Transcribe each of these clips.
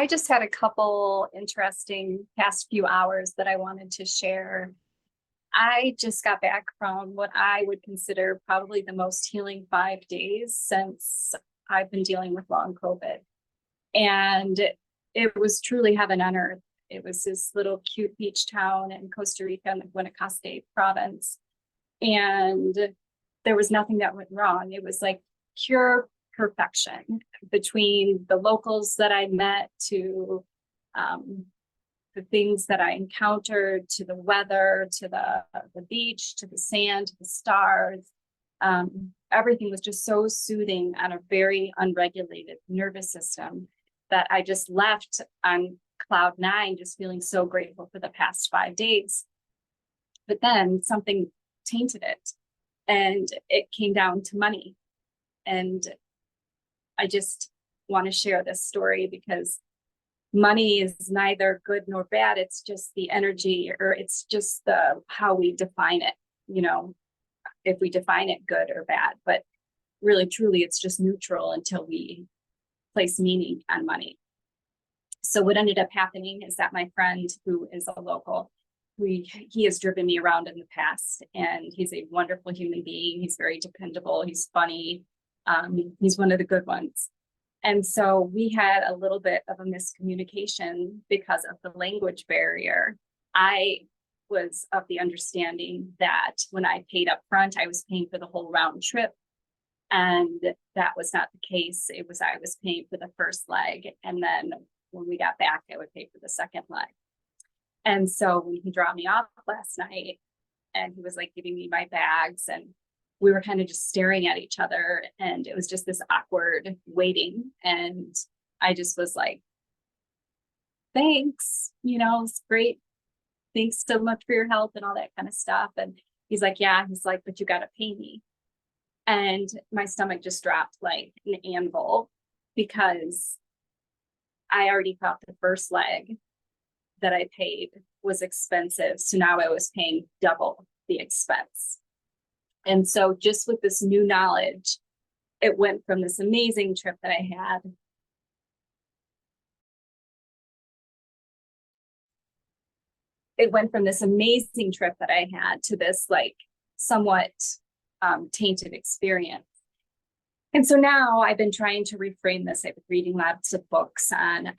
I just had a couple interesting past few hours that I wanted to share. I just got back from what I would consider probably the most healing 5 days since I've been dealing with long COVID. And it was truly heaven on earth. It was this little cute beach town in Costa Rica in the Costa province. And there was nothing that went wrong. It was like pure perfection between the locals that I met to the things that I encountered, to the weather, to the beach, to the sand, to the stars. Everything was just so soothing on a very unregulated nervous system that I just left on cloud nine, just feeling so grateful for the past 5 days. But then something tainted it, and it came down to money. And I just want to share this story because money is neither good nor bad. It's just the energy, or it's just the how we define it, if we define it good or bad. But really, truly, it's just neutral until we place meaning on money. So what ended up happening is that my friend, who is a local, he has driven me around in the past, and he's a wonderful human being. He's very dependable. He's funny. He's one of the good ones. And so we had a little bit of a miscommunication because of the language barrier. I was of the understanding that when I paid up front, I was paying for the whole round trip. And that was not the case. I was paying for the first leg. And then when we got back, I would pay for the second leg. And so when he dropped me off last night, and he was like giving me my bags, and we were kind of just staring at each other, and it was just this awkward waiting. And I just was like, thanks, it's great. Thanks so much for your help and all that kind of stuff. And he's like, yeah, he's like, but you got to pay me. And my stomach just dropped like an anvil, because I already thought the first leg that I paid was expensive. So now I was paying double the expense. And so just with this new knowledge, it went from this amazing trip that I had to this like somewhat tainted experience. And so now I've been trying to reframe this. I've been reading lots of books on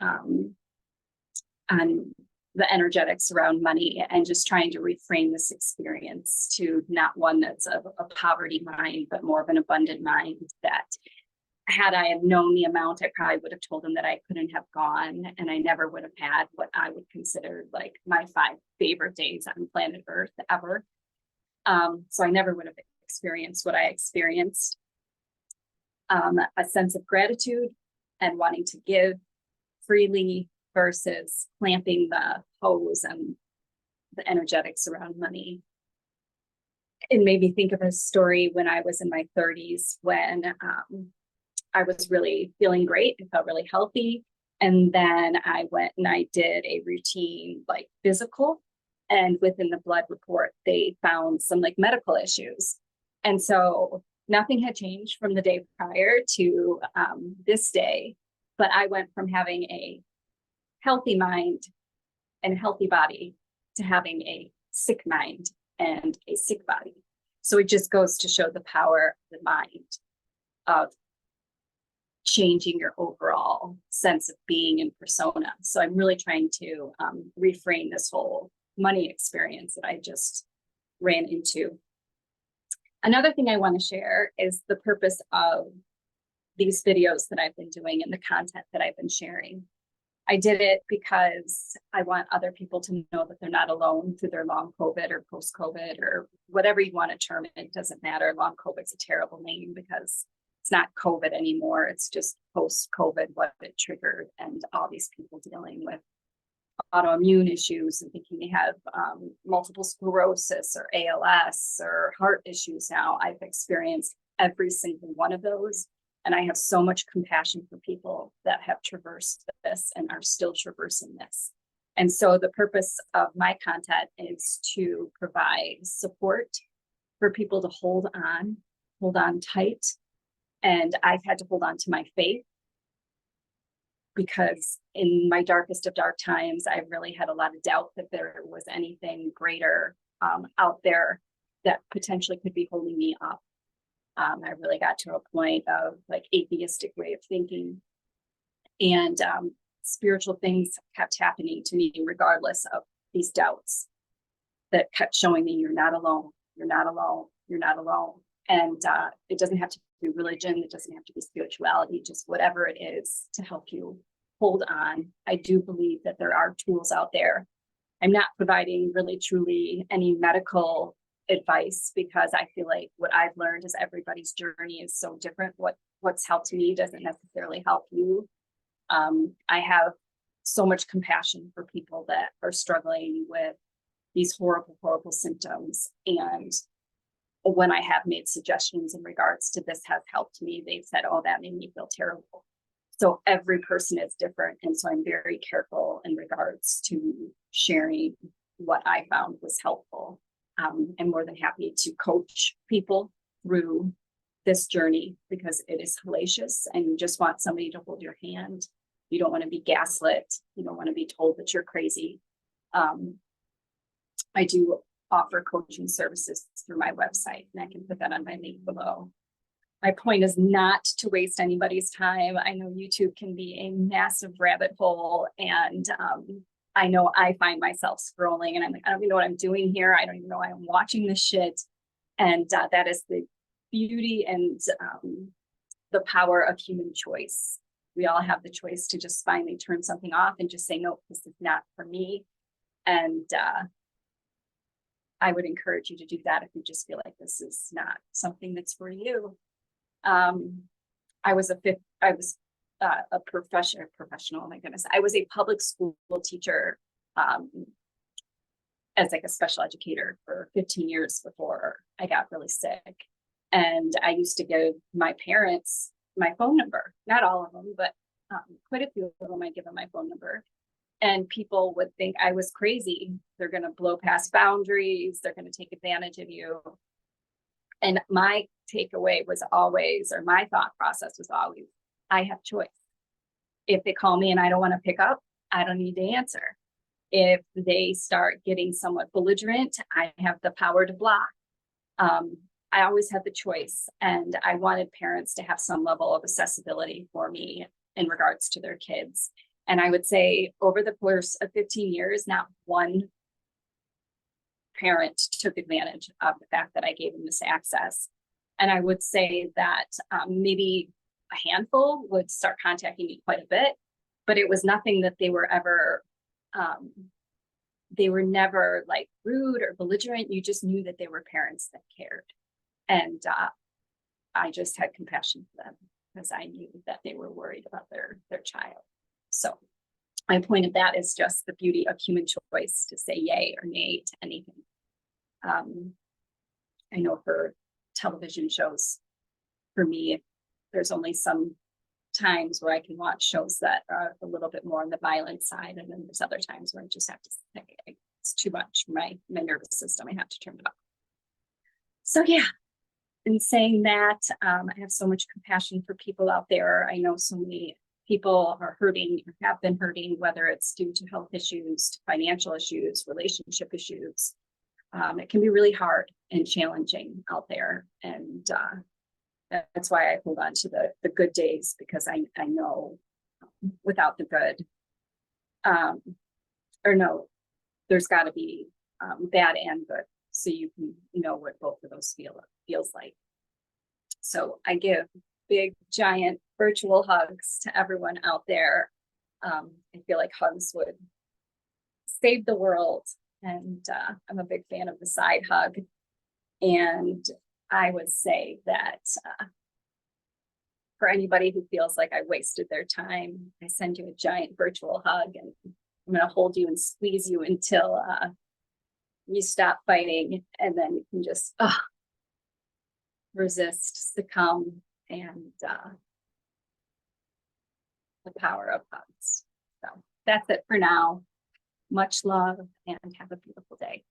the energetics around money, and just trying to reframe this experience to not one that's a poverty mind, but more of an abundant mind. That had I have known the amount, I probably would have told him that I couldn't have gone, and I never would have had what I would consider like my 5 favorite days on planet Earth ever. So I never would have experienced what I experienced. A sense of gratitude and wanting to give freely versus clamping the hose and the energetics around money. It made me think of a story when I was in my 30s, when I was really feeling great. I felt really healthy. And then I went and I did a routine like physical. And within the blood report, they found some like medical issues. And so nothing had changed from the day prior to this day, but I went from having a healthy mind and healthy body to having a sick mind and a sick body. So it just goes to show the power of the mind, of changing your overall sense of being and persona. So I'm really trying to reframe this whole money experience that I just ran into. Another thing I want to share is the purpose of these videos that I've been doing and the content that I've been sharing. I did it because I want other people to know that they're not alone through their long COVID or post-COVID or whatever you want to term it. It doesn't matter. Long COVID's a terrible name because it's not COVID anymore. It's just post-COVID, what it triggered, and all these people dealing with autoimmune issues and thinking they have multiple sclerosis or ALS or heart issues now. I've experienced every single one of those. And I have so much compassion for people that have traversed this and are still traversing this. And so the purpose of my content is to provide support for people to hold on tight. And I've had to hold on to my faith because in my darkest of dark times, I really had a lot of doubt that there was anything greater out there that potentially could be holding me up. I really got to a point of like atheistic way of thinking, and spiritual things kept happening to me regardless of these doubts that kept showing me you're not alone, you're not alone, you're not alone. And it doesn't have to be religion, it doesn't have to be spirituality, just whatever it is to help you hold on. I do believe that there are tools out there. I'm not providing really truly any medical advice, because I feel like what I've learned is everybody's journey is so different. What's helped me doesn't necessarily help you. I have so much compassion for people that are struggling with these horrible, horrible symptoms. And when I have made suggestions in regards to this has helped me, they've said, oh, that made me feel terrible. So every person is different. And so I'm very careful in regards to sharing what I found was helpful. I'm more than happy to coach people through this journey, because it is hellacious and you just want somebody to hold your hand. You don't want to be gaslit. You don't want to be told that you're crazy. I do offer coaching services through my website, and I can put that on my link below. My point is not to waste anybody's time. I know YouTube can be a massive rabbit hole, and I know I find myself scrolling and I'm like, I don't even know what I'm doing here. I don't even know why I'm watching this shit. And that is the beauty and the power of human choice. We all have the choice to just finally turn something off and just say, no, this is not for me. And I would encourage you to do that if you just feel like this is not something that's for you. I was a professional, oh my goodness. I was a public school teacher as like a special educator for 15 years before I got really sick. And I used to give my parents my phone number, not all of them, but quite a few of them, I give them my phone number. And people would think I was crazy. They're going to blow past boundaries. They're going to take advantage of you. And my takeaway was always, or my thought process was always, I have choice. If they call me and I don't want to pick up, I don't need to answer. If they start getting somewhat belligerent, I have the power to block. I always had the choice, and I wanted parents to have some level of accessibility for me in regards to their kids. And I would say over the course of 15 years, not one parent took advantage of the fact that I gave them this access. And I would say that maybe a handful would start contacting me quite a bit, but it was nothing that they were ever, they were never like rude or belligerent. You just knew that they were parents that cared. And I just had compassion for them because I knew that they were worried about their child. So my point of that is just the beauty of human choice to say yay or nay to anything. I know for television shows, for me, there's only some times where I can watch shows that are a little bit more on the violent side. And then there's other times where I just have to say, it's too much for my nervous system. I have to turn it off. So yeah, in saying that, I have so much compassion for people out there. I know so many people are hurting or have been hurting, whether it's due to health issues, to financial issues, relationship issues. It can be really hard and challenging out there. And that's why I hold on to the good days, because I know without the good, there's got to be bad and good. So you can know what both of those feels like. So I give big, giant virtual hugs to everyone out there. I feel like hugs would save the world. And I'm a big fan of the side hug. And I would say that for anybody who feels like I wasted their time, I send you a giant virtual hug, and I'm going to hold you and squeeze you until you stop fighting, and then you can just resist, succumb, and the power of hugs. So that's it for now. Much love and have a beautiful day.